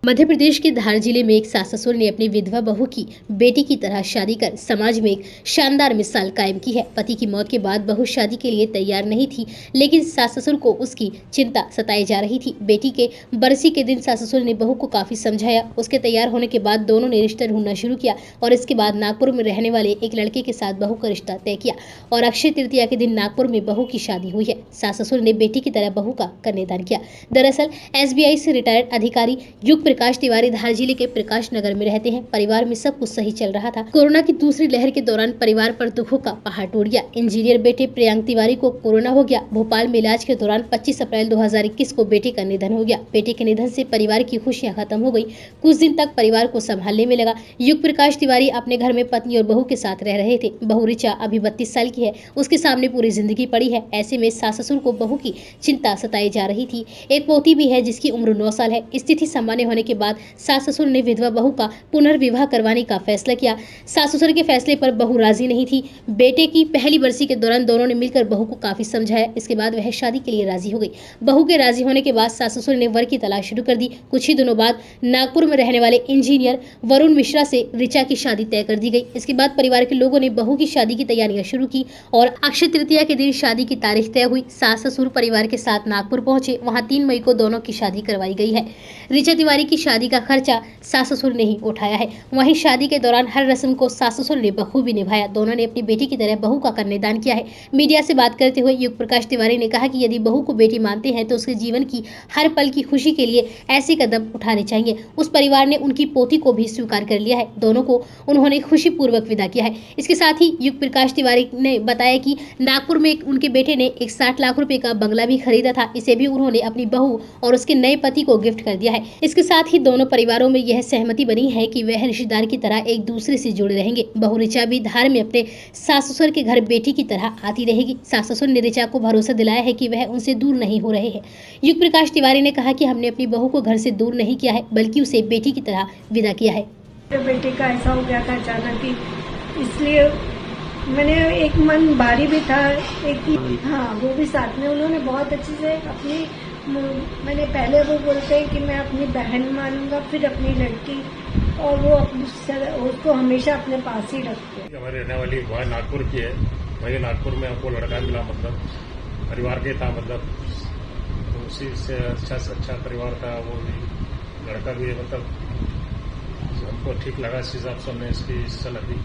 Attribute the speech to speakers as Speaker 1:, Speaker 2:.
Speaker 1: मध्य प्रदेश के धार जिले में एक सास ससुर ने अपनी विधवा बहू की बेटी की तरह शादी कर समाज में एक शानदार मिसाल कायम की है। पति की मौत के बाद बहू शादी के लिए तैयार नहीं थी, लेकिन सास ससुर को उसकी चिंता सताई जा रही थी। बेटी के बरसी के दिन सास ससुर ने बहू को काफी समझाया। उसके तैयार होने के बाद दोनों ने रिश्ता ढूंढना शुरू किया और इसके बाद नागपुर में रहने वाले एक लड़के के साथ बहू का रिश्ता तय किया और अक्षय तृतीया के दिन नागपुर में बहू की शादी हुई है। सास ससुर ने बेटी की तरह बहू का कन्यादान किया। दरअसल SBI से रिटायर्ड अधिकारी युग प्रकाश तिवारी धार जिले के प्रकाश नगर में रहते हैं। परिवार में सब कुछ सही चल रहा था। कोरोना की दूसरी लहर के दौरान परिवार पर दुखों का पहाड़ टूट गया। इंजीनियर बेटे प्रियांक तिवारी को कोरोना हो गया। भोपाल में इलाज के दौरान 25 अप्रैल 2021 को बेटे का निधन हो गया। बेटे के निधन से परिवार की खुशियां खत्म हो गई। कुछ दिन तक परिवार को संभालने में लगा। युग प्रकाश तिवारी अपने घर में पत्नी और बहू के साथ रह रहे थे। बहू ऋचा अभी 32 साल की है। उसके सामने पूरी जिंदगी पड़ी है। ऐसे में सास ससुर को बहू की चिंता सताई जा रही थी। एक पोती भी है जिसकी उम्र 9 साल है। स्थिति सामान्य होने के बाद सास ससुर ने विधवा बहू का पुनर्विवाह करवाने का फैसला किया। सास ससुर के फैसले पर बहू राजी नहीं थी। बेटे की पहली बरसी के दौरान दोनों ने मिलकर बहू को काफी समझाया। इसके बाद वह शादी के लिए राजी हो गई। बहू के राजी होने के बाद सास ससुर ने वर की तलाश शुरू कर दी। कुछ ही दिनों बाद नागपुर में रहने वाले इंजीनियर वरुण मिश्रा से ऋचा की शादी तय कर दी गई। इसके बाद परिवार के लोगों ने बहू की शादी की तैयारियां शुरू की और अक्षय तृतीया के दिन शादी की तारीख तय हुई। सास ससुर परिवार के साथ नागपुर पहुंचे। वहां 3 मई को दोनों की शादी करवाई गई है। ऋचा तिवारी की शादी का खर्चा सास ससुर ने ही उठाया है। वहीं शादी के दौरान हर रस्म को सास ससुर ने बखूबी निभाया। दोनों ने अपनी बेटी की तरह बहू का कन्यादान किया है। मीडिया से बात करते हुए युग प्रकाश तिवारी ने कहा कि यदि बहू को बेटी मानते हैं तो उसके जीवन की हर पल की खुशी के लिए ऐसे कदम उठाने चाहिए। उस परिवार ने उनकी पोती को भी स्वीकार कर लिया है। दोनों को उन्होंने खुशी पूर्वक विदा किया है। इसके साथ ही युग प्रकाश तिवारी ने बताया कि नागपुर में उनके बेटे ने एक 60 लाख रुपए का बंगला भी खरीदा था। इसे भी उन्होंने अपनी बहू और उसके नए पति को गिफ्ट कर दिया है। इसके साथ ही दोनों परिवारों में यह सहमति बनी है कि वह रिश्तेदार की तरह एक दूसरे से जुड़े रहेंगे। बहू ऋचा भी धार में अपने सास ससुर के घर बेटी की तरह आती रहेगी। सास ससुर ने ऋचा को भरोसा दिलाया है कि वह उनसे दूर नहीं हो रहे हैं। युग प्रकाश तिवारी ने कहा कि हमने अपनी बहू को घर से दूर नहीं किया है, बल्कि उसे बेटी की तरह विदा किया है।
Speaker 2: बेटे का ऐसा हो गया था अचानक ही, इसलिए मैंने एक मन भारी भी था। हाँ, वो भी साथ में उन्होंने बहुत अच्छे से अपनी, मैंने पहले वो बोलते हैं कि मैं अपनी बहन मानूंगा, फिर अपनी लड़की, और वो उसको हमेशा अपने पास ही रखते हैं।
Speaker 3: हमारी रहने वाली वह नागपुर की है। वही नागपुर में हमको लड़का मिला, मतलब परिवार के था, मतलब तो उसी से अच्छा से अच्छा परिवार था। वो भी लड़का भी है, मतलब हमको ठीक लगा। इस हिसाब से हमने इसकी सलाह दी।